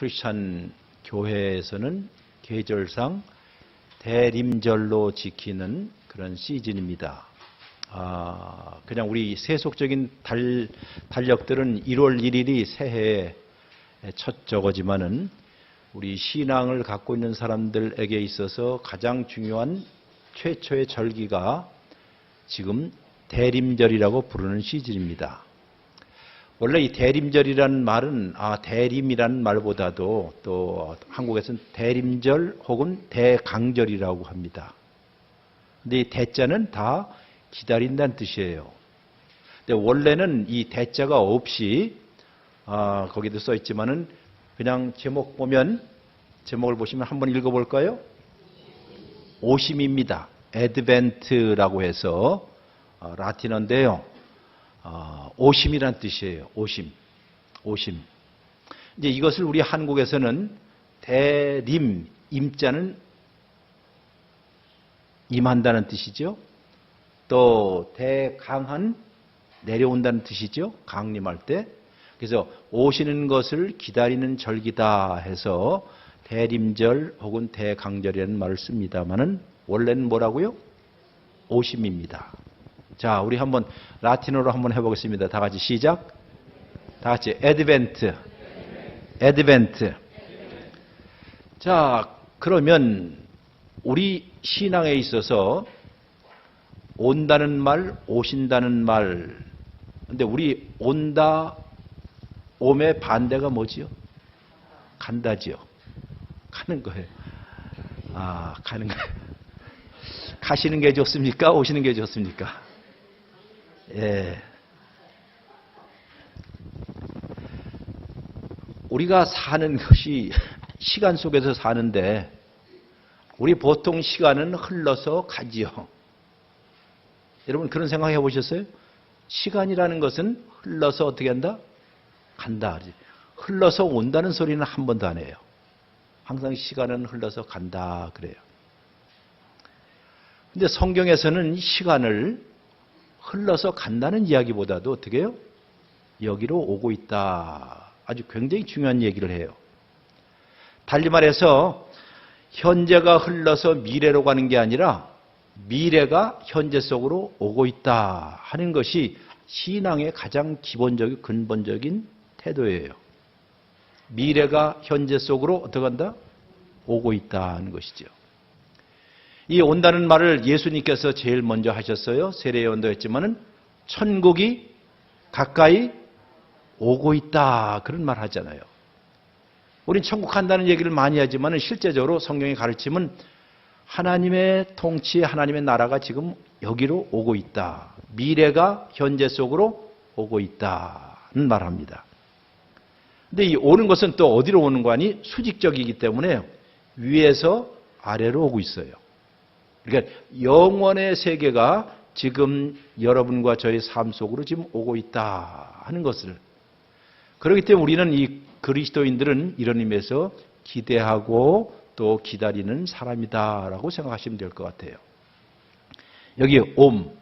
크리스찬 교회에서는 계절상 대림절로 지키는 그런 시즌입니다. 그냥 우리 세속적인 달력들은 1월 1일이 새해의 첫 저거지만은 우리 신앙을 갖고 있는 사람들에게 있어서 가장 중요한 최초의 절기가 지금 대림절이라고 부르는 시즌입니다. 원래 이 대림절이라는 말은 대림이라는 말보다도 또 한국에서는 대림절 혹은 대강절이라고 합니다. 근데 이 대자는 다 기다린다는 뜻이에요. 근데 원래는 이 대자가 없이 거기도 써 있지만은 그냥 제목을 보시면 한번 읽어볼까요? 오심입니다. 애드벤트라고 해서 라틴어인데요. 오심이란 뜻이에요. 오심. 이제 이것을 우리 한국에서는 대림, 임자는 임한다는 뜻이죠. 또 대강한, 내려온다는 뜻이죠. 강림할 때. 그래서 오시는 것을 기다리는 절기다 해서 대림절 혹은 대강절이라는 말을 씁니다만은 원래는 뭐라고요? 오심입니다. 자, 우리 한번 라틴어로 한번 해보겠습니다. 다 같이 시작. 다 같이 애드벤트. 자, 그러면 우리 신앙에 있어서 온다는 말, 오신다는 말. 근데 우리 온다, 옴의 반대가 뭐지요? 간다지요. 가는 거예요. 가는 거예요. 가시는 게 좋습니까? 오시는 게 좋습니까? 예. 우리가 사는 것이 시간 속에서 사는데 우리 보통 시간은 흘러서 가지요. 여러분 그런 생각 해보셨어요? 시간이라는 것은 흘러서 어떻게 한다? 간다. 흘러서 온다는 소리는 한 번도 안 해요. 항상 시간은 흘러서 간다 그래요. 근데 성경에서는 시간을 흘러서 간다는 이야기보다도 어떻게 해요? 여기로 오고 있다. 아주 굉장히 중요한 얘기를 해요. 달리 말해서 현재가 흘러서 미래로 가는 게 아니라 미래가 현재 속으로 오고 있다 하는 것이 신앙의 가장 기본적인 근본적인 태도예요. 미래가 현재 속으로 어떻게 한다? 오고 있다 하는 것이죠. 이 온다는 말을 예수님께서 제일 먼저 하셨어요. 세례요한도 했지만은 천국이 가까이 오고 있다 그런 말 하잖아요. 우린 천국 간다는 얘기를 많이 하지만은 실제적으로 성경의 가르침은 하나님의 통치, 하나님의 나라가 지금 여기로 오고 있다. 미래가 현재 속으로 오고 있다는 말합니다. 근데 이 오는 것은 또 어디로 오는 거 아니? 수직적이기 때문에 위에서 아래로 오고 있어요. 그러니까 영원의 세계가 지금 여러분과 저의 삶 속으로 지금 오고 있다 하는 것을. 그렇기 때문에 우리는 이 그리스도인들은 이런 의미에서 기대하고 또 기다리는 사람이다라고 생각하시면 될 것 같아요. 여기 옴.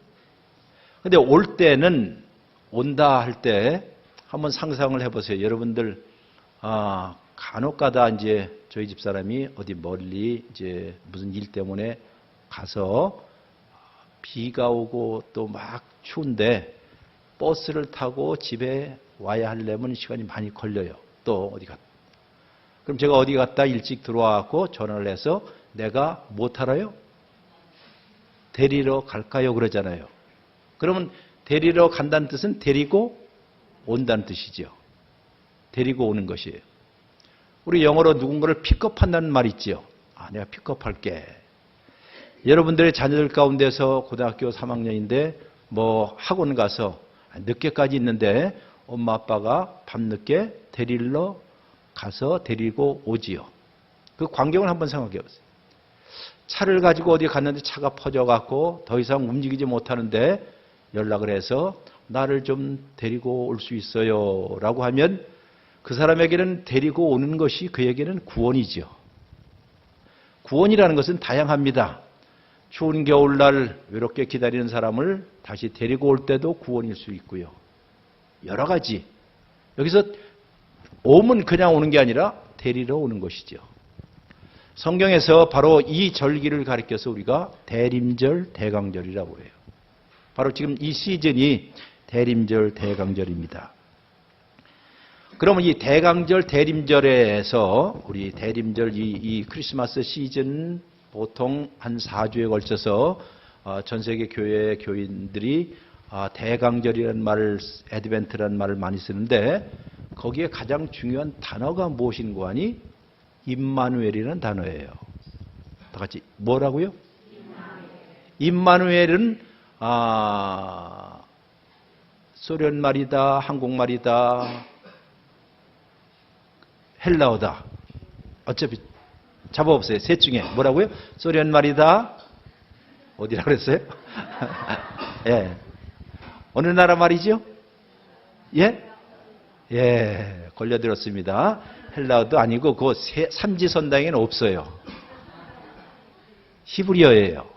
근데 올 때는 온다 할 때 한번 상상을 해보세요. 여러분들 간혹가다 이제 저희 집사람이 어디 멀리 이제 무슨 일 때문에 가서 비가 오고 또 막 추운데 버스를 타고 집에 와야 하려면 시간이 많이 걸려요. 또 어디 갔다. 그럼 제가 어디 갔다 일찍 들어와서 전화를 해서 내가 뭐 타러요? 데리러 갈까요? 그러잖아요. 그러면 데리러 간다는 뜻은 데리고 온다는 뜻이죠. 데리고 오는 것이에요. 우리 영어로 누군가를 픽업한다는 말이 있죠. 내가 픽업할게. 여러분들의 자녀들 가운데서 고등학교 3학년인데 뭐 학원 가서 늦게까지 있는데 엄마 아빠가 밤늦게 데리러 가서 데리고 오지요. 그 광경을 한번 생각해 보세요. 차를 가지고 어디 갔는데 차가 퍼져갖고 더 이상 움직이지 못하는데 연락을 해서 나를 좀 데리고 올 수 있어요 라고 하면 그 사람에게는 데리고 오는 것이 그에게는 구원이죠. 구원이라는 것은 다양합니다. 추운 겨울날 외롭게 기다리는 사람을 다시 데리고 올 때도 구원일 수 있고요. 여러 가지. 여기서 옴은 그냥 오는 게 아니라 데리러 오는 것이죠. 성경에서 바로 이 절기를 가리켜서 우리가 대림절, 대강절이라고 해요. 바로 지금 이 시즌이 대림절, 대강절입니다. 그러면 이 대강절, 대림절에서 우리 대림절 이 크리스마스 시즌 보통 한 4주에 걸쳐서 전 세계 교회 교인들이 대강절이라는 말을, 애드벤트라는 말을 많이 쓰는데 거기에 가장 중요한 단어가 무엇인고 하니 임마누엘이라는 단어예요. 다 같이 뭐라고요? 임마누엘은 소련 말이다, 한국말이다, 헬라어다. 어차피 잡아 없어요. 셋 중에 뭐라고요? 소련 말이다. 어디라 그랬어요? 예. 어느 나라 말이죠? 예? 예, 걸려들었습니다. 헬라어도 아니고 그 삼지선당에는 없어요. 히브리어예요.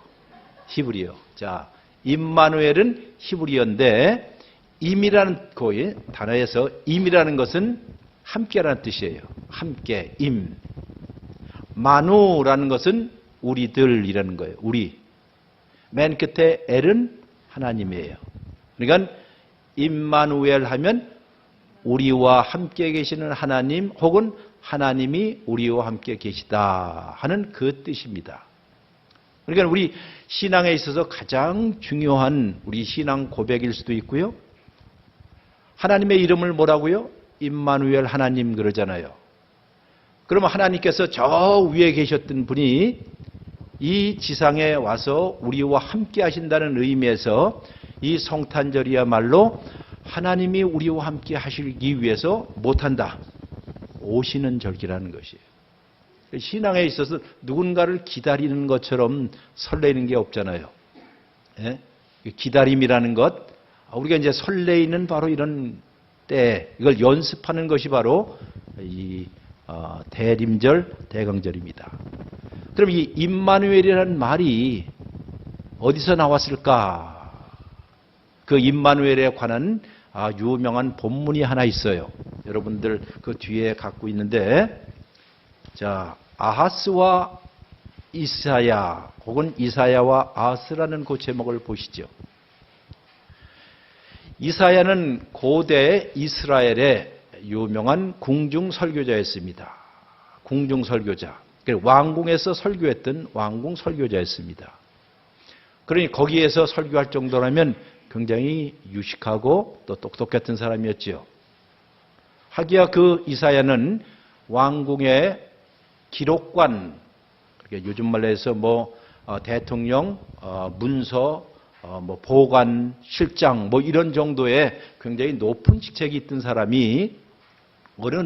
히브리어. 자, 임마누엘은 히브리어인데 임이라는 그 단어에서 임이라는 것은 함께라는 뜻이에요. 함께, 임. 마누라는 것은 우리들이라는 거예요. 우리. 맨 끝에 엘은 하나님이에요. 그러니까 임마누엘 하면 우리와 함께 계시는 하나님 혹은 하나님이 우리와 함께 계시다 하는 그 뜻입니다. 그러니까 우리 신앙에 있어서 가장 중요한 우리 신앙 고백일 수도 있고요. 하나님의 이름을 뭐라고요? 임마누엘 하나님 그러잖아요. 그러면 하나님께서 저 위에 계셨던 분이 이 지상에 와서 우리와 함께 하신다는 의미에서 이 성탄절이야말로 하나님이 우리와 함께 하시기 위해서 못한다. 오시는 절기라는 것이에요. 신앙에 있어서 누군가를 기다리는 것처럼 설레는 게 없잖아요. 예? 기다림이라는 것, 우리가 이제 설레이는 바로 이런 때, 이걸 연습하는 것이 바로 이 대림절, 대강절입니다. 그럼 이 임마누엘이라는 말이 어디서 나왔을까? 그 임마누엘에 관한 유명한 본문이 하나 있어요. 여러분들 그 뒤에 갖고 있는데, 자, 아하스와 이사야 혹은 이사야와 아하스라는 그 제목을 보시죠. 이사야는 고대 이스라엘의 유명한 궁중 설교자였습니다. 궁중 설교자. 왕궁에서 설교했던 왕궁 설교자였습니다. 그러니 거기에서 설교할 정도라면 굉장히 유식하고 또 똑똑했던 사람이었죠. 하기야 그 이사야는 왕궁의 기록관, 요즘 말로 해서 대통령, 문서, 보관, 실장, 이런 정도의 굉장히 높은 직책이 있던 사람이 어느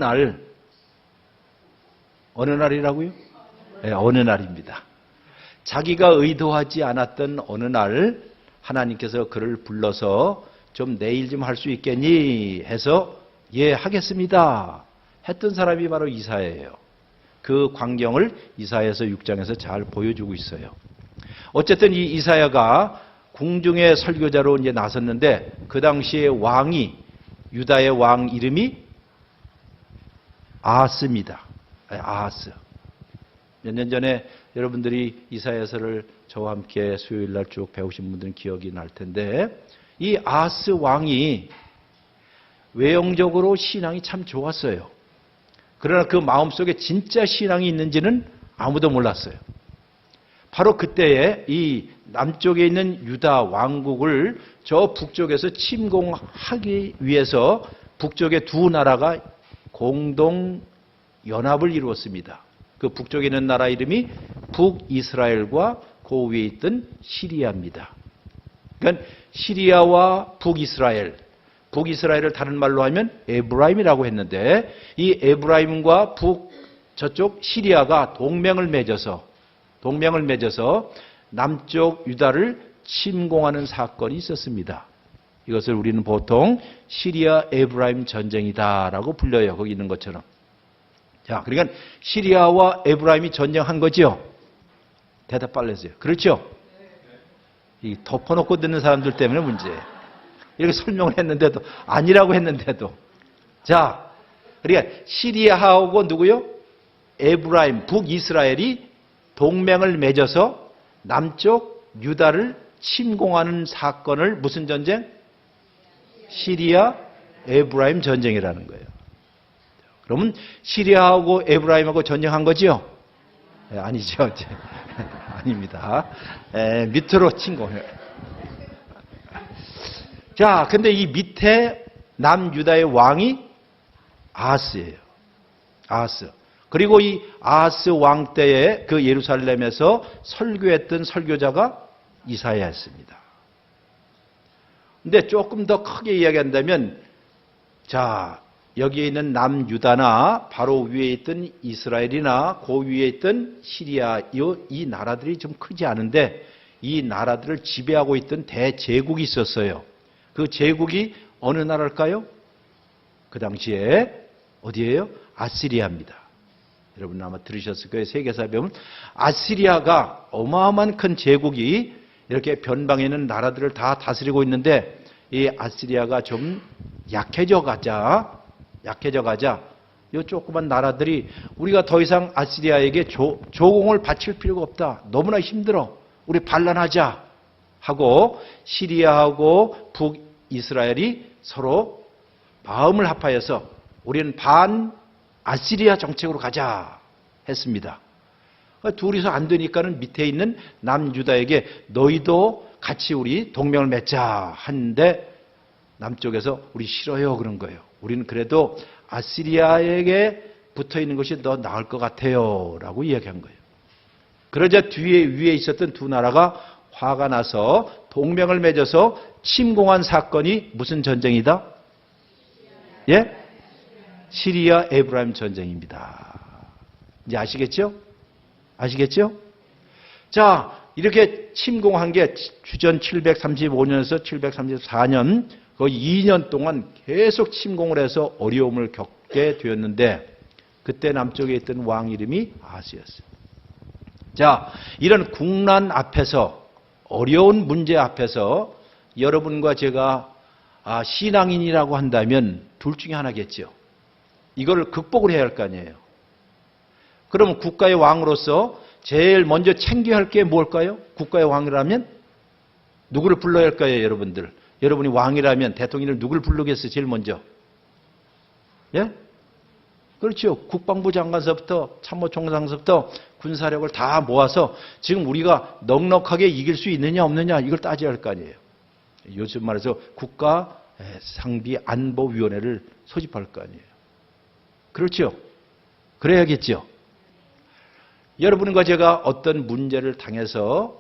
날이라고요? 네, 어느 날입니다. 자기가 의도하지 않았던 어느 날 하나님께서 그를 불러서 좀 내일 좀 할 수 있겠니? 해서 예, 하겠습니다. 했던 사람이 바로 이사야예요. 그 광경을 이사야서 6장에서 잘 보여주고 있어요. 어쨌든 이 이사야가 궁중의 설교자로 이제 나섰는데 그 당시에 왕이 유다의 왕 이름이 아하스입니다. 아하스. 몇 년 전에 여러분들이 이사야서를 저와 함께 수요일 날 쭉 배우신 분들은 기억이 날 텐데 이 아하스 왕이 외형적으로 신앙이 참 좋았어요. 그러나 그 마음속에 진짜 신앙이 있는지는 아무도 몰랐어요. 바로 그때에 이 남쪽에 있는 유다 왕국을 저 북쪽에서 침공하기 위해서 북쪽의 두 나라가 공동 연합을 이루었습니다. 그 북쪽에 있는 나라 이름이 북이스라엘과 그 위에 있던 시리아입니다. 그러니까 시리아와 북이스라엘을 다른 말로 하면 에브라임이라고 했는데 이 에브라임과 저쪽 시리아가 동맹을 맺어서 남쪽 유다를 침공하는 사건이 있었습니다. 이것을 우리는 보통 시리아 에브라임 전쟁이다라고 불려요. 거기 있는 것처럼. 자, 그러니까 시리아와 에브라임이 전쟁한 거죠. 대답 빨리 해주세요. 그렇죠? 이 덮어놓고 듣는 사람들 때문에 문제예요. 이렇게 설명을 했는데도 아니라고 했는데도. 자, 그러니까 시리아하고 누구요? 에브라임, 북이스라엘이 동맹을 맺어서 남쪽 유다를 침공하는 사건을 무슨 전쟁? 시리아 에브라임 전쟁이라는 거예요. 그러면 시리아하고 에브라임하고 전쟁한 거죠? 네, 아니죠. 아닙니다. 밑으로 침공해요. 자, 근데 이 밑에 남유다의 왕이 아하스예요. 아하스. 그리고 이 아하스 왕 때에 그 예루살렘에서 설교했던 설교자가 이사야였습니다. 근데 조금 더 크게 이야기한다면, 자, 여기에 있는 남유다나 바로 위에 있던 이스라엘이나 그 위에 있던 시리아, 이 나라들이 좀 크지 않은데 이 나라들을 지배하고 있던 대제국이 있었어요. 그 제국이 어느 나라일까요? 그 당시에 어디예요? 아시리아입니다. 여러분 아마 들으셨을 거예요. 세계사에 보면 아시리아가 어마어마한 큰 제국이 이렇게 변방에 있는 나라들을 다 다스리고 있는데 이 아시리아가 좀 약해져 가자 이 조그만 나라들이 우리가 더 이상 아시리아에게 조공을 바칠 필요가 없다. 너무나 힘들어. 우리 반란하자 하고 시리아하고 북이스라엘이 서로 마음을 합하여서 우리는 반 아시리아 정책으로 가자 했습니다. 둘이서 안 되니까는 밑에 있는 남유다에게 너희도 같이 우리 동맹을 맺자 하는데 남쪽에서 우리 싫어요 그런 거예요. 우리는 그래도 아시리아에게 붙어 있는 것이 더 나을 것 같아요 라고 이야기한 거예요. 그러자 위에 있었던 두 나라가 화가 나서 동맹을 맺어서 침공한 사건이 무슨 전쟁이다? 예? 시리아 에브라임 전쟁입니다. 이제 아시겠죠? 아시겠죠? 자, 이렇게 침공한 게 주전 735년에서 734년 그 2년 동안 계속 침공을 해서 어려움을 겪게 되었는데 그때 남쪽에 있던 왕 이름이 아하스였어요. 자, 이런 국난 앞에서 어려운 문제 앞에서 여러분과 제가 신앙인이라고 한다면 둘 중에 하나겠죠. 이걸 극복을 해야 할 거 아니에요. 그러면 국가의 왕으로서 제일 먼저 챙겨야 할 게 뭘까요? 국가의 왕이라면 누구를 불러야 할까요, 여러분들? 여러분이 왕이라면 대통령을 누구를 부르겠어요, 제일 먼저? 예? 그렇죠. 국방부 장관서부터 참모총장서부터 군사력을 다 모아서 지금 우리가 넉넉하게 이길 수 있느냐 없느냐 이걸 따져야 할 거 아니에요. 요즘 말해서 국가 상비 안보위원회를 소집할 거 아니에요. 그렇죠. 그래야겠죠. 여러분과 제가 어떤 문제를 당해서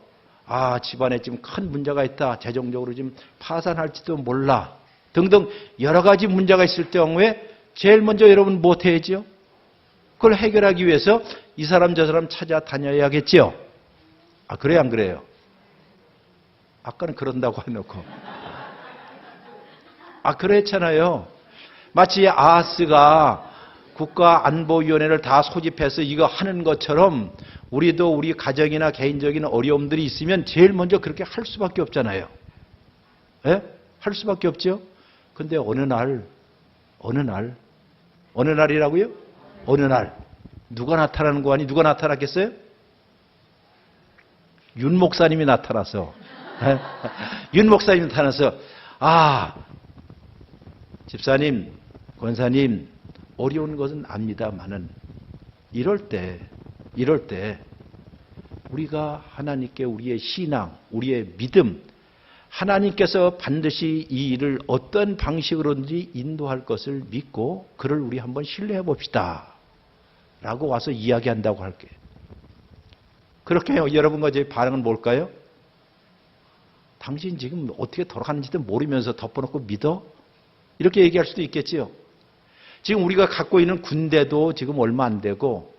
집안에 지금 큰 문제가 있다. 재정적으로 지금 파산할지도 몰라. 등등 여러 가지 문제가 있을 경우에 제일 먼저 여러분 뭐 해야죠? 그걸 해결하기 위해서 이 사람 저 사람 찾아다녀야겠죠. 그래요 안 그래요? 아까는 그런다고 해놓고. 그랬잖아요. 마치 아하스가 국가안보위원회를 다 소집해서 이거 하는 것처럼 우리도 우리 가정이나 개인적인 어려움들이 있으면 제일 먼저 그렇게 할 수밖에 없잖아요. 예? 할 수밖에 없죠. 근데 어느 날이라고요? 어느 날 누가 나타나는 거 아니? 누가 나타났겠어요? 윤 목사님이 나타나서 윤 목사님이 나타나서 집사님, 권사님 어려운 것은 압니다만은 이럴 때 우리가 하나님께 우리의 신앙, 우리의 믿음, 하나님께서 반드시 이 일을 어떤 방식으로든지 인도할 것을 믿고 그를 우리 한번 신뢰해 봅시다 라고 와서 이야기한다고 할게요. 그렇게 여러분과 제 반응은 뭘까요? 당신 지금 어떻게 돌아가는지도 모르면서 덮어놓고 믿어? 이렇게 얘기할 수도 있겠지요. 지금 우리가 갖고 있는 군대도 지금 얼마 안 되고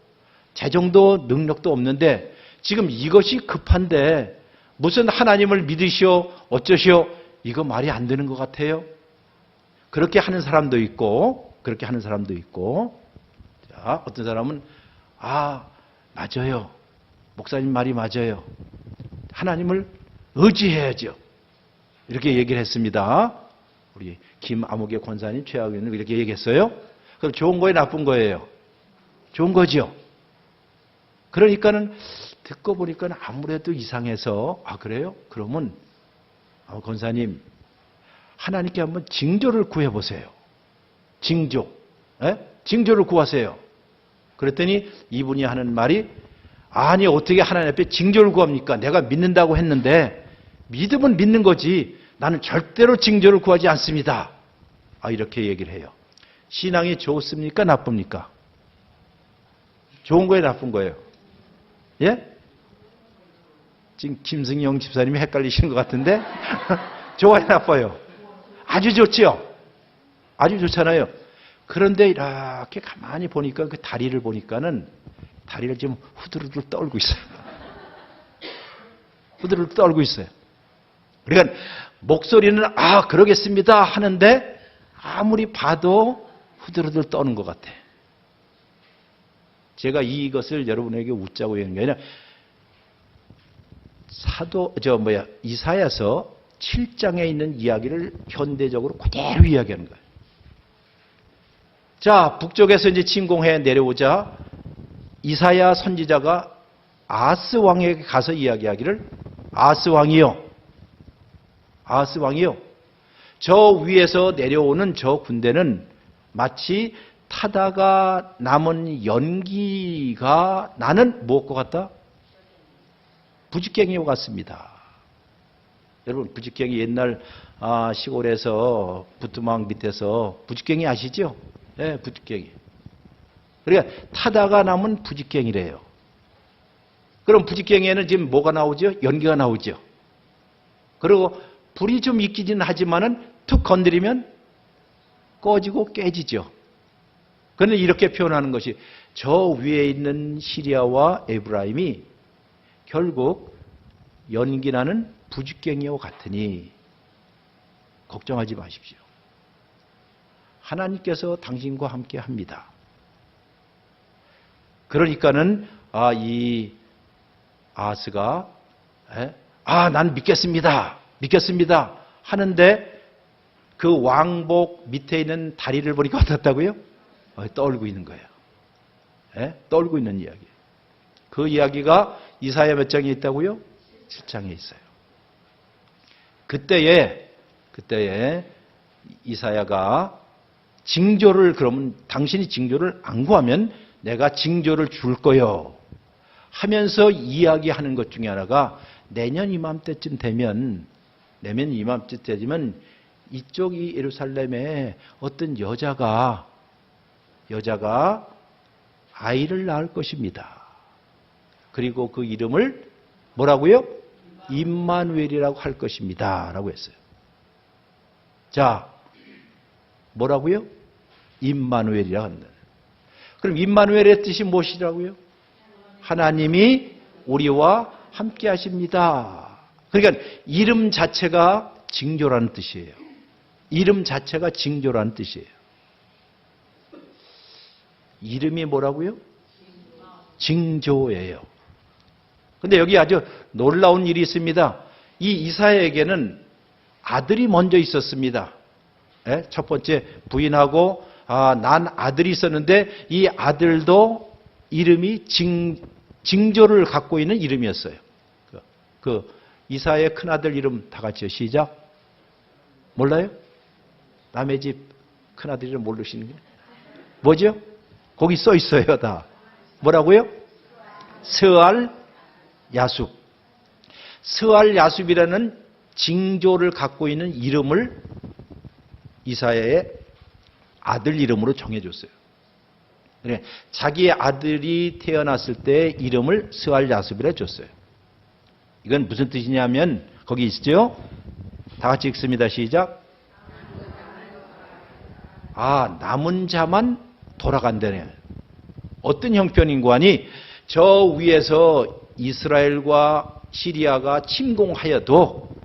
재정도 능력도 없는데 지금 이것이 급한데 무슨 하나님을 믿으시오 어쩌시오 이거 말이 안 되는 것 같아요. 그렇게 하는 사람도 있고 자, 어떤 사람은 맞아요. 목사님 말이 맞아요. 하나님을 의지해야죠. 이렇게 얘기를 했습니다. 우리 김아무개 권사님, 최하교는 이렇게 얘기했어요. 그럼 좋은 거예요, 나쁜 거예요? 좋은 거죠. 그러니까는 듣고 보니까 아무래도 이상해서 그래요? 그러면 권사님 하나님께 한번 징조를 구해보세요. 징조. 징조를 구하세요. 그랬더니 이분이 하는 말이 아니 어떻게 하나님 앞에 징조를 구합니까? 내가 믿는다고 했는데 믿으면 믿는 거지 나는 절대로 징조를 구하지 않습니다. 이렇게 얘기를 해요. 신앙이 좋습니까? 나쁩니까? 좋은 거예요? 나쁜 거예요? 예? 지금 김승영 집사님이 헷갈리시는 것 같은데 좋아요? 나빠요? 아주 좋지요? 아주 좋잖아요. 그런데 이렇게 가만히 보니까 그 다리를 보니까는 다리를 지금 후두루두 떨고 있어요. 후두루두 떨고 있어요. 그러니까 목소리는 그러겠습니다 하는데 아무리 봐도 후두루두 떠는 것 같아. 제가 이것을 여러분에게 웃자고 얘기하는 게 아니라 이사야서 7장에 있는 이야기를 현대적으로 그대로 이야기하는 거예요. 자, 북쪽에서 이제 침공해 내려오자 이사야 선지자가 아하스 왕에게 가서 이야기하기를 아하스 왕이요. 저 위에서 내려오는 저 군대는 마치 타다가 남은 연기가 나는 무엇과 같다? 부직갱이와 같습니다. 여러분 부직갱이 옛날 시골에서 부뚜막 밑에서 부직갱이 아시죠? 네, 부직갱이. 그러니까 타다가 남은 부직갱이래요. 그럼 부직갱이에는 지금 뭐가 나오죠? 연기가 나오죠. 그리고 불이 좀 있기는 하지만은 툭 건드리면 꺼지고 깨지죠. 그런데 이렇게 표현하는 것이 저 위에 있는 시리아와 에브라임이 결국 연기나는 부직갱이와 같으니 걱정하지 마십시오. 하나님께서 당신과 함께 합니다. 그러니까는 이 아하스가 난 믿겠습니다 하는데 그 왕복 밑에 있는 다리를 보니까 어떻다고요? 떨고 있는 거예요. 떨고 있는 이야기. 그 이야기가 이사야 몇 장에 있다고요? 7장에 있어요. 그때에 이사야가 징조를 그러면 당신이 징조를 안 구하면 내가 징조를 줄 거요 하면서 이야기하는 것 중에 하나가 내년 이맘때쯤 되면 이쪽 이 예루살렘에 어떤 여자가 아이를 낳을 것입니다. 그리고 그 이름을 뭐라고요? 임마누엘이라고 할 것입니다. 라고 했어요. 자, 뭐라고요? 임마누엘이라고 한다. 그럼 임마누엘의 뜻이 무엇이라고요? 하나님이 우리와 함께 하십니다. 그러니까 이름 자체가 징조라는 뜻이에요. 이름 자체가 징조라는 뜻이에요. 이름이 뭐라고요? 징조예요. 근데 여기 아주 놀라운 일이 있습니다. 이 이사야에게는 아들이 먼저 있었습니다. 첫 번째 부인하고 난 아들이 있었는데 이 아들도 이름이 징조를 갖고 있는 이름이었어요. 그 이사야의 큰아들 이름 다 같이요. 시작. 몰라요? 남의 집 큰아들 이름 모르시는 게 뭐죠? 거기 써 있어요. 다. 뭐라고요? 스알 야숲. 스알 야숲이라는 징조를 갖고 있는 이름을 이사야의 아들 이름으로 정해줬어요. 자기의 아들이 태어났을 때 이름을 스알 야숲이라 줬어요. 이건 무슨 뜻이냐면 거기 있죠? 다 같이 읽습니다. 시작. 남은 자만 돌아간다네. 어떤 형편인고 하니 저 위에서 이스라엘과 시리아가 침공하여도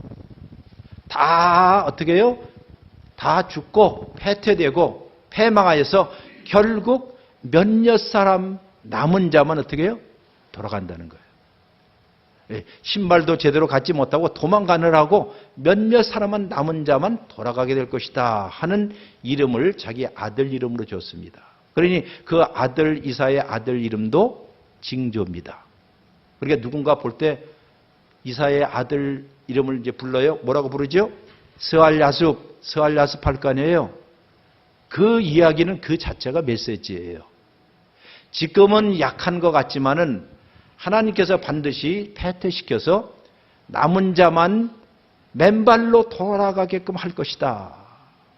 다 어떻게 해요? 다 죽고 패퇴되고 패망하여서 결국 몇몇 사람 남은 자만 어떻게 해요? 돌아간다는 거예요. 신발도 제대로 갖지 못하고 도망가느라고 몇몇 사람만 남은 자만 돌아가게 될 것이다 하는 이름을 자기 아들 이름으로 줬습니다. 그러니 그 아들 이사의 아들 이름도 징조입니다. 그러니까 누군가 볼 때 이사야의 아들 이름을 이제 불러요. 뭐라고 부르죠? 스알야숲, 스알야숲 할 거 아니에요. 그 이야기는 그 자체가 메시지예요. 지금은 약한 것 같지만은 하나님께서 반드시 패퇴시켜서 남은 자만 맨발로 돌아가게끔 할 것이다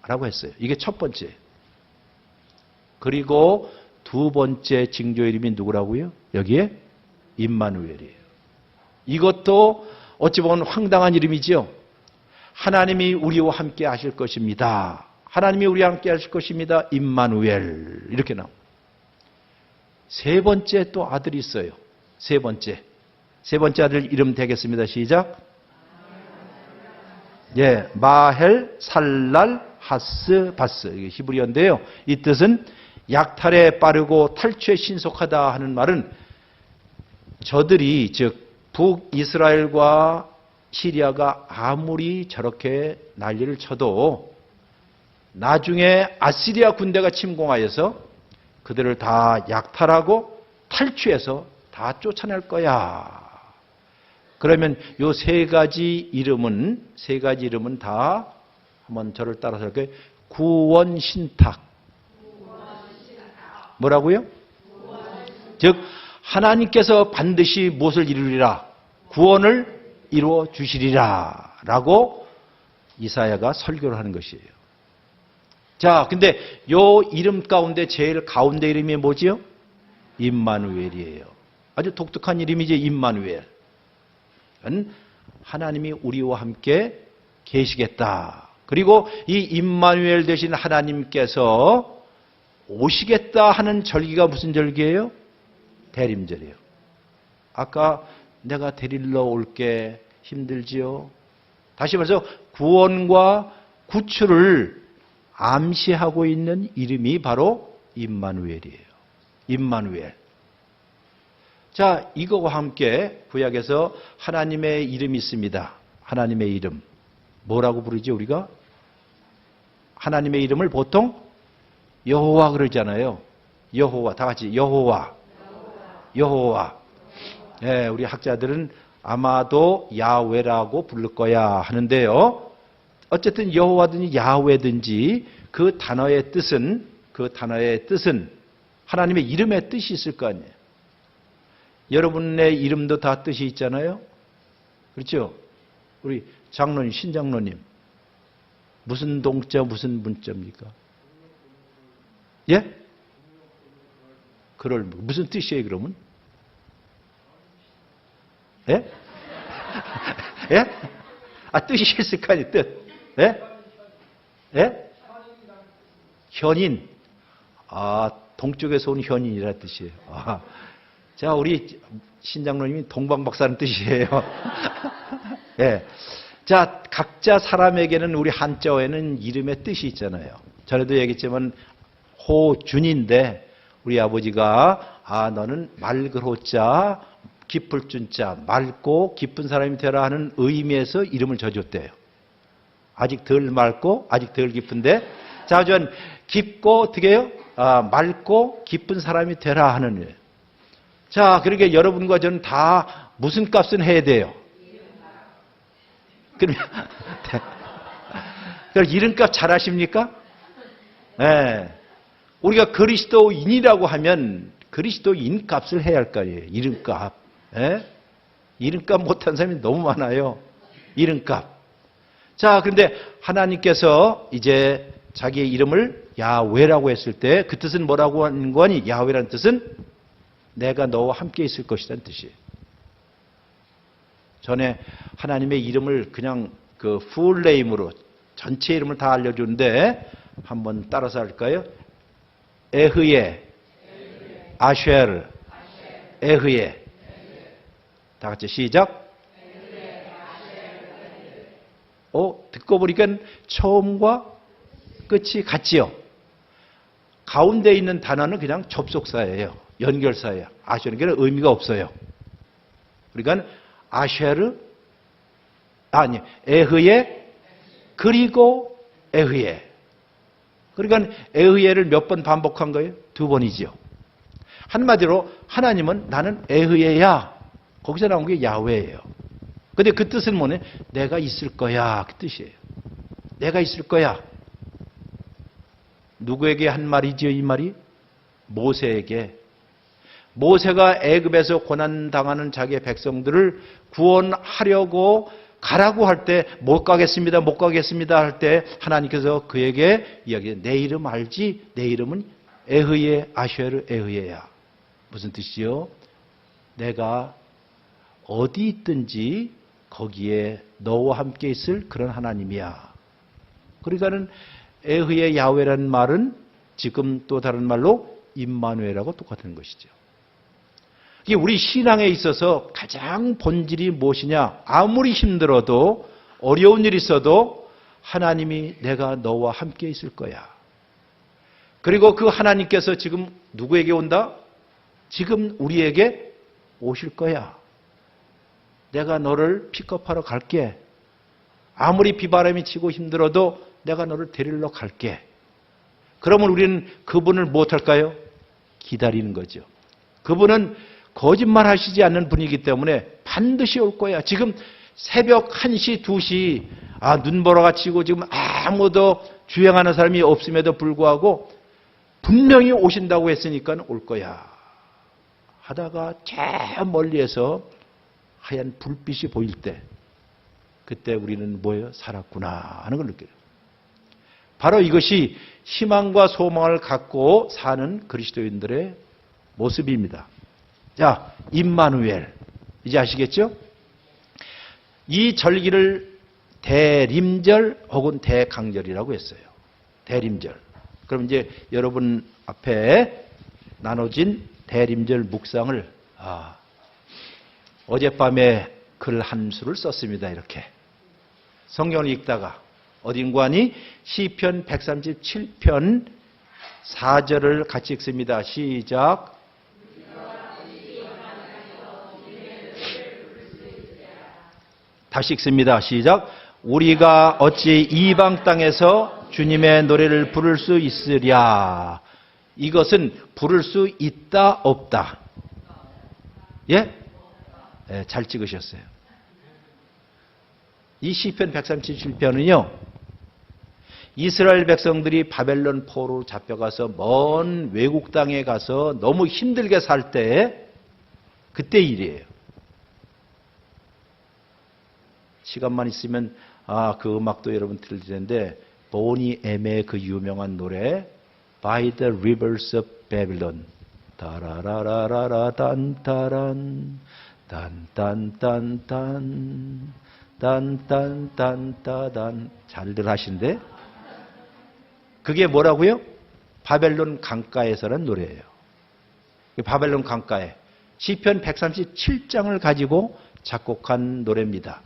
라고 했어요. 이게 첫 번째. 그리고 두 번째 징조 이름이 누구라고요? 여기에 임마누엘이에요. 이것도 어찌 보면 황당한 이름이죠. 하나님이 우리와 함께 하실 것입니다. 하나님이 우리와 함께 하실 것입니다. 임마누엘 이렇게 나옵니다. 세 번째 또 아들이 있어요. 세 번째 아들 이름 되겠습니다. 시작. 예, 마헬 살랄 하스 바스. 이게 히브리어인데요. 이 뜻은 약탈에 빠르고 탈취에 신속하다 하는 말은 저들이 즉 북이스라엘과 시리아가 아무리 저렇게 난리를 쳐도 나중에 아시리아 군대가 침공하여서 그들을 다 약탈하고 탈취해서 다 쫓아낼 거야. 그러면 요 세 가지 이름은 다 한번 저를 따라서 할게요. 구원신탁. 뭐라고요? 즉 하나님께서 반드시 무엇을 이루리라? 구원을 이루어 주시리라 라고 이사야가 설교를 하는 것이에요. 자, 근데 요 이름 가운데 제일 가운데 이름이 뭐지요? 임마누엘이에요. 아주 독특한 이름이지, 임마누엘. 하나님이 우리와 함께 계시겠다. 그리고 이 임마누엘 되신 하나님께서 오시겠다 하는 절기가 무슨 절기예요? 대림절이에요. 아까 내가 데리러 올게 힘들지요? 다시 말해서 구원과 구출을 암시하고 있는 이름이 바로 임마누엘이에요. 임마누엘. 자, 이거와 함께 구약에서 하나님의 이름이 있습니다. 하나님의 이름. 뭐라고 부르지 우리가? 하나님의 이름을 보통 여호와 그러잖아요. 여호와. 다 같이 여호와. 여호와. 예, 우리 학자들은 아마도 야훼라고 부를 거야 하는데요. 어쨌든 여호와든지 야훼든지 그 단어의 뜻은 하나님의 이름의 뜻이 있을 거 아니에요. 여러분의 이름도 다 뜻이 있잖아요. 그렇죠? 우리 장로님, 신장로님 무슨 동자 무슨 문자입니까? 예? 그럴 무슨 뜻이에요 그러면? 예? 예? 아, 뜻이 있을 거 아니에요, 뜻. 예? 예? 현인. 아, 동쪽에서 온 현인이라는 뜻이에요. 아. 자, 우리 신장로님이 동방박사는 뜻이에요. 예. 자, 각자 사람에게는 우리 한자어에는 이름의 뜻이 있잖아요. 전에도 얘기했지만 호준인데 우리 아버지가 너는 맑을 호자, 깊을 준자, 맑고 깊은 사람이 되라 하는 의미에서 이름을 져줬대요. 아직 덜 맑고 아직 덜 깊은데 자, 전 깊고 어떻게 해요? 맑고 깊은 사람이 되라 하는 거예요. 자, 그러니까 여러분과 저는 다 무슨 값은 해야 돼요? 그럼 이름값 잘 하십니까? 네. 우리가 그리스도인이라고 하면 그리스도인 값을 해야 할 거 아니에요. 이름값. 네? 이름값 못한 사람이 너무 많아요. 이름값. 자, 그런데 하나님께서 이제 자기의 이름을 야훼라고 했을 때 그 뜻은 뭐라고 하는 거니? 야훼라는 뜻은 내가 너와 함께 있을 것이라는 뜻이에요. 전에 하나님의 이름을 그냥 그 풀네임으로 전체 이름을 다 알려주는데 한번 따라서 할까요? 에흐예, 아쉐르, 에흐예. 다 같이 시작. 듣고 보니까 처음과 끝이 같지요. 가운데 있는 단어는 그냥 접속사예요. 연결사예요. 아쉐르는 의미가 없어요. 그러니까 아쉐르, 에흐예, 그리고 에흐예. 그러니까 에흐예를 몇 번 반복한 거예요? 2번이죠. 한마디로 하나님은 나는 에흐예야. 거기서 나온 게 야훼예요. 근데 그 뜻은 뭐냐? 내가 있을 거야. 그 뜻이에요. 내가 있을 거야. 누구에게 한 말이지요, 이 말이? 모세에게. 모세가 애굽에서 고난당하는 자기의 백성들을 구원하려고 가라고 할 때 못 가겠습니다. 못 가겠습니다 할 때 하나님께서 그에게 이야기해요. 내 이름 알지? 내 이름은 에흐예 아쉐르 에흐예야. 무슨 뜻이요? 내가 어디 있든지 거기에 너와 함께 있을 그런 하나님이야. 그러니까는 에흐예 야훼라는 말은 지금 또 다른 말로 임마누엘하고 똑같은 것이죠. 이게 우리 신앙에 있어서 가장 본질이 무엇이냐? 아무리 힘들어도 어려운 일이 있어도 하나님이 내가 너와 함께 있을 거야. 그리고 그 하나님께서 지금 누구에게 온다? 지금 우리에게 오실 거야. 내가 너를 픽업하러 갈게. 아무리 비바람이 치고 힘들어도 내가 너를 데리러 갈게. 그러면 우리는 그분을 무엇할까요? 기다리는 거죠. 그분은 거짓말 하시지 않는 분이기 때문에 반드시 올 거야. 지금 새벽 1시, 2시 눈보라가 치고 지금 아무도 주행하는 사람이 없음에도 불구하고 분명히 오신다고 했으니까 올 거야. 하다가 저 멀리에서 하얀 불빛이 보일 때 그때 우리는 뭐예요? 살았구나 하는 걸 느껴요. 바로 이것이 희망과 소망을 갖고 사는 그리스도인들의 모습입니다. 자, 임마누엘. 이제 아시겠죠? 이 절기를 대림절 혹은 대강절이라고 했어요. 대림절. 그럼 이제 여러분 앞에 나눠진 대림절 묵상을 어젯밤에 글 한 수를 썼습니다. 이렇게. 성경을 읽다가 어딘가니 시편 137편 4절을 같이 읽습니다. 시작. 다시 읽습니다. 시작. 우리가 어찌 이방 땅에서 주님의 노래를 부를 수 있으랴. 이것은 부를 수 있다 없다. 예? 네, 잘 찍으셨어요. 이 시편 137편은요. 이스라엘 백성들이 바벨론 포로 잡혀가서 먼 외국 땅에 가서 너무 힘들게 살 때 그때 일이에요. 시간만 있으면 그 음악도 여러분 들을 텐데 보니 엠의 그 유명한 노래 By the Rivers of Babylon 다라라라라라 단타란 딴딴딴딴 딴딴딴따단 잘들 하신데 그게 뭐라고요? 바벨론 강가에서라는 노래예요. 바벨론 강가에 시편 137장을 가지고 작곡한 노래입니다.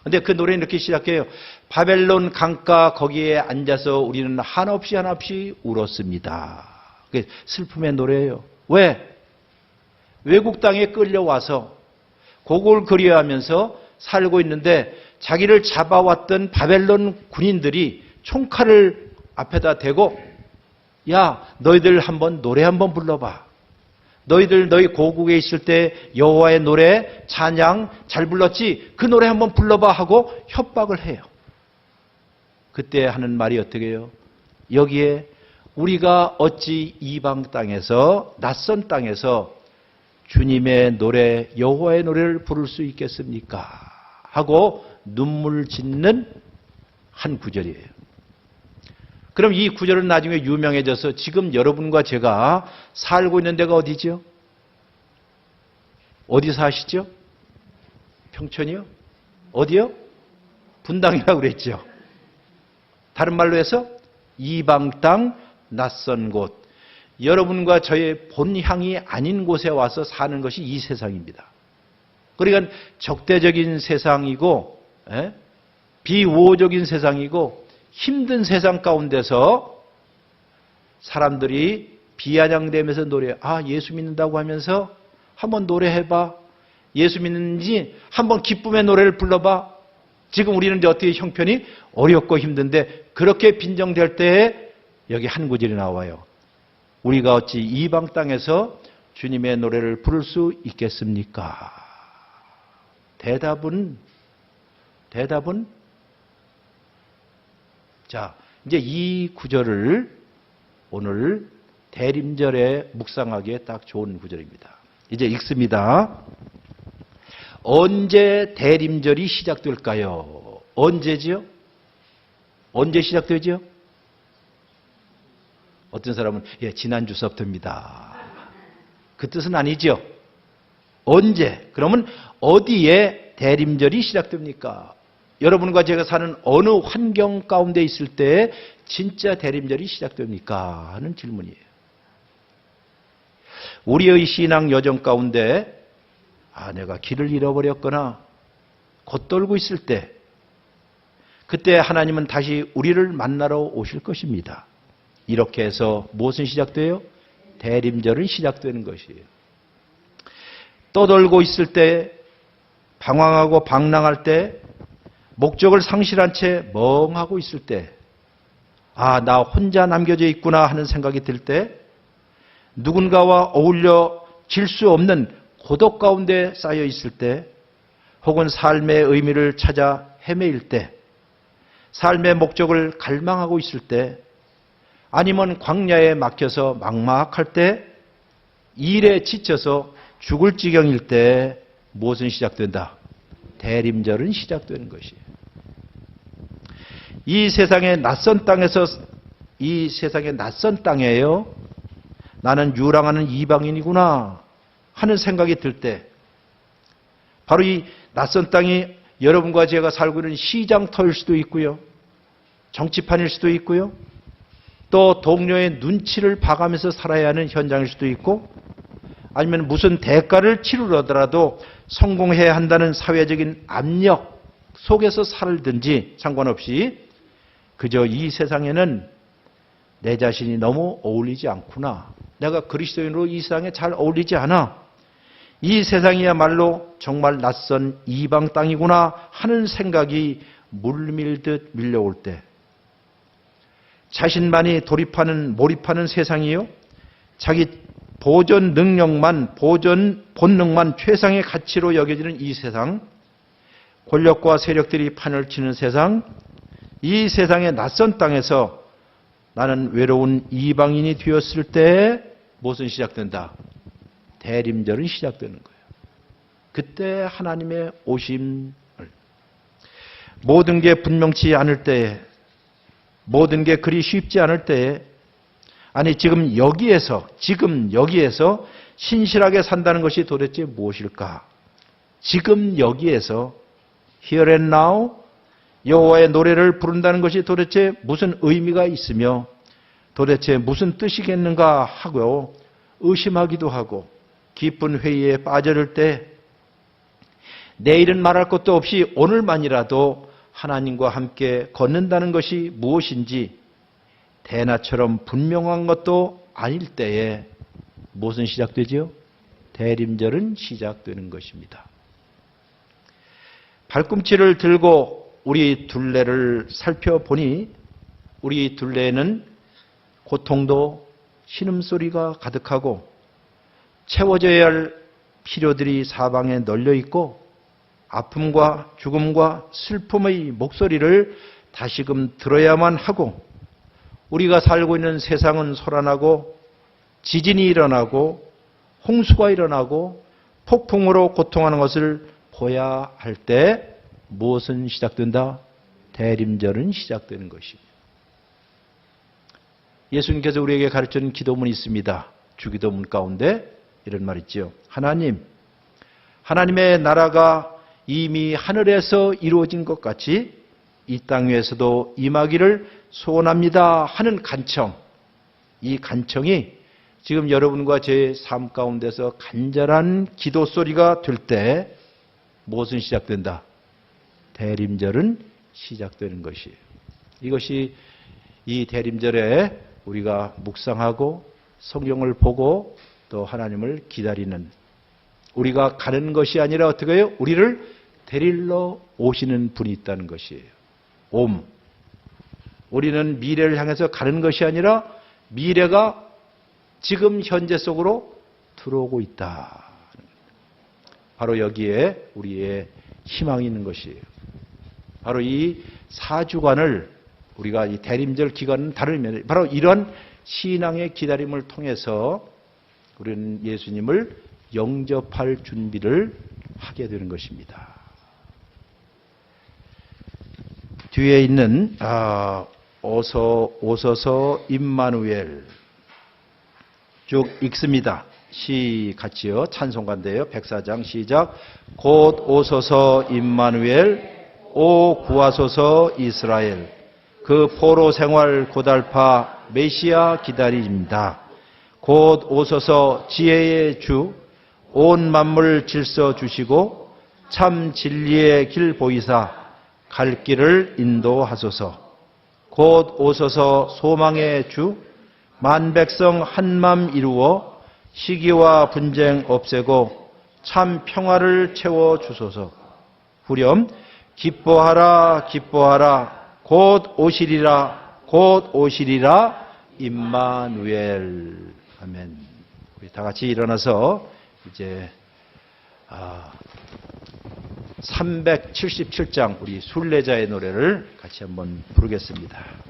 근데 그 노래는 이렇게 시작해요. 바벨론 강가 거기에 앉아서 우리는 한없이 한없이 울었습니다. 그게 슬픔의 노래예요. 왜? 외국 땅에 끌려와서 곡을 그리워하면서 살고 있는데 자기를 잡아왔던 바벨론 군인들이 총칼을 앞에다 대고 야 너희들 한번 노래 한번 불러봐. 너희 고국에 있을 때 여호와의 노래 찬양 잘 불렀지? 그 노래 한번 불러봐 하고 협박을 해요. 그때 하는 말이 어떻게 해요? 여기에 우리가 어찌 이방 땅에서 낯선 땅에서 주님의 노래 여호와의 노래를 부를 수 있겠습니까? 하고 눈물 짓는 한 구절이에요. 그럼 이 구절은 나중에 유명해져서 지금 여러분과 제가 살고 있는 데가 어디죠? 어디 사시죠? 평촌이요? 어디요? 분당이라고 그랬죠. 다른 말로 해서 이방 땅, 낯선 곳. 여러분과 저의 본향이 아닌 곳에 와서 사는 것이 이 세상입니다. 그러니까 적대적인 세상이고 비우호적인 세상이고 힘든 세상 가운데서 사람들이 비아냥대면서 노래, 예수 믿는다고 하면서 한번 노래해봐. 예수 믿는지 한번 기쁨의 노래를 불러봐. 지금 우리는 이제 어떻게 형편이 어렵고 힘든데 그렇게 빈정될 때에 여기 한 구절이 나와요. 우리가 어찌 이방 땅에서 주님의 노래를 부를 수 있겠습니까? 대답은 자, 이제 이 구절을 오늘 대림절에 묵상하기에 딱 좋은 구절입니다. 이제 읽습니다. 언제 대림절이 시작될까요? 언제지요? 언제 시작되죠? 어떤 사람은 지난주 수업입니다. 그 뜻은 아니죠. 언제? 그러면 어디에 대림절이 시작됩니까? 여러분과 제가 사는 어느 환경 가운데 있을 때 진짜 대림절이 시작됩니까? 하는 질문이에요. 우리의 신앙 여정 가운데 내가 길을 잃어버렸거나 겉돌고 있을 때 그때 하나님은 다시 우리를 만나러 오실 것입니다. 이렇게 해서 무엇은 시작돼요? 대림절은 시작되는 것이에요. 떠돌고 있을 때, 방황하고 방랑할 때, 목적을 상실한 채 멍하고 있을 때, 나 혼자 남겨져 있구나 하는 생각이 들 때, 누군가와 어울려 질 수 없는 고독 가운데 쌓여 있을 때, 혹은 삶의 의미를 찾아 헤매일 때, 삶의 목적을 갈망하고 있을 때, 아니면 광야에 막혀서 막막할 때, 일에 지쳐서 죽을 지경일 때 무엇은 시작된다? 대림절은 시작되는 것이에요. 이 세상의 낯선 땅에요. 나는 유랑하는 이방인이구나 하는 생각이 들 때, 바로 이 낯선 땅이 여러분과 제가 살고 있는 시장터일 수도 있고요. 정치판일 수도 있고요. 또 동료의 눈치를 봐가면서 살아야 하는 현장일 수도 있고, 아니면 무슨 대가를 치르더라도 성공해야 한다는 사회적인 압력 속에서 살든지 상관없이 그저 이 세상에는 내 자신이 너무 어울리지 않구나. 내가 그리스도인으로 이 세상에 잘 어울리지 않아. 이 세상이야말로 정말 낯선 이방 땅이구나 하는 생각이 물밀듯 밀려올 때, 자신만이 몰입하는 세상이요, 자기 보존 본능만 최상의 가치로 여겨지는 이 세상, 권력과 세력들이 판을 치는 세상, 이 세상의 낯선 땅에서 나는 외로운 이방인이 되었을 때 무엇은 시작된다? 대림절은 시작되는 거예요. 그때 하나님의 오심을, 모든 게 분명치 않을 때에, 모든 게 그리 쉽지 않을 때에, 지금 여기에서 신실하게 산다는 것이 도대체 무엇일까? 지금 여기에서 here and now 여호와의 노래를 부른다는 것이 도대체 무슨 의미가 있으며 도대체 무슨 뜻이겠는가 하고 의심하기도 하고, 깊은 회의에 빠져들 때 내일은 말할 것도 없이 오늘만이라도 하나님과 함께 걷는다는 것이 무엇인지 대낮처럼 분명한 것도 아닐 때에 무엇은 시작되죠? 대림절은 시작되는 것입니다. 발꿈치를 들고 우리 둘레를 살펴보니 우리 둘레에는 고통도 신음소리가 가득하고 채워져야 할 필요들이 사방에 널려 있고, 아픔과 죽음과 슬픔의 목소리를 다시금 들어야만 하고, 우리가 살고 있는 세상은 소란하고 지진이 일어나고 홍수가 일어나고 폭풍으로 고통하는 것을 보야 할 때 무엇은 시작된다? 대림절은 시작되는 것입니다. 예수님께서 우리에게 가르치는 기도문이 있습니다. 주기도문 가운데 이런 말 있죠. 하나님의 나라가 이미 하늘에서 이루어진 것 같이 이 땅 위에서도 임하기를 소원합니다 하는 간청, 이 간청이 지금 여러분과 제 삶 가운데서 간절한 기도 소리가 될 때 무엇은 시작된다? 대림절은 시작되는 것이에요. 이것이 이 대림절에 우리가 묵상하고 성경을 보고 또 하나님을 기다리는, 우리가 가는 것이 아니라 어떻게 해요? 우리를 데리러 오시는 분이 있다는 것이에요. 우리는 미래를 향해서 가는 것이 아니라 미래가 지금 현재 속으로 들어오고 있다. 바로 여기에 우리의 희망이 있는 것이에요. 바로 이 4주간을 우리가 이 대림절 기간은 다르면 바로 이런 신앙의 기다림을 통해서 우리는 예수님을 영접할 준비를 하게 되는 것입니다. 뒤에 있는 오소서 임마누엘 쭉 읽습니다. 시 같이요. 찬송가인데요. 104장 시작. 곧 오소서 임마누엘 오 구하소서 이스라엘 그 포로 생활 고달파 메시아 기다립니다. 곧 오소서 지혜의 주 온 만물 질서 주시고 참 진리의 길 보이사 갈 길을 인도하소서. 곧 오소서 소망의 주 만 백성 한맘 이루어 시기와 분쟁 없애고 참 평화를 채워 주소서. 후렴 기뻐하라 기뻐하라 곧 오시리라 곧 오시리라 임마누엘. 아멘. 우리 다 같이 일어나서 이제 377장 우리 순례자의 노래를 같이 한번 부르겠습니다.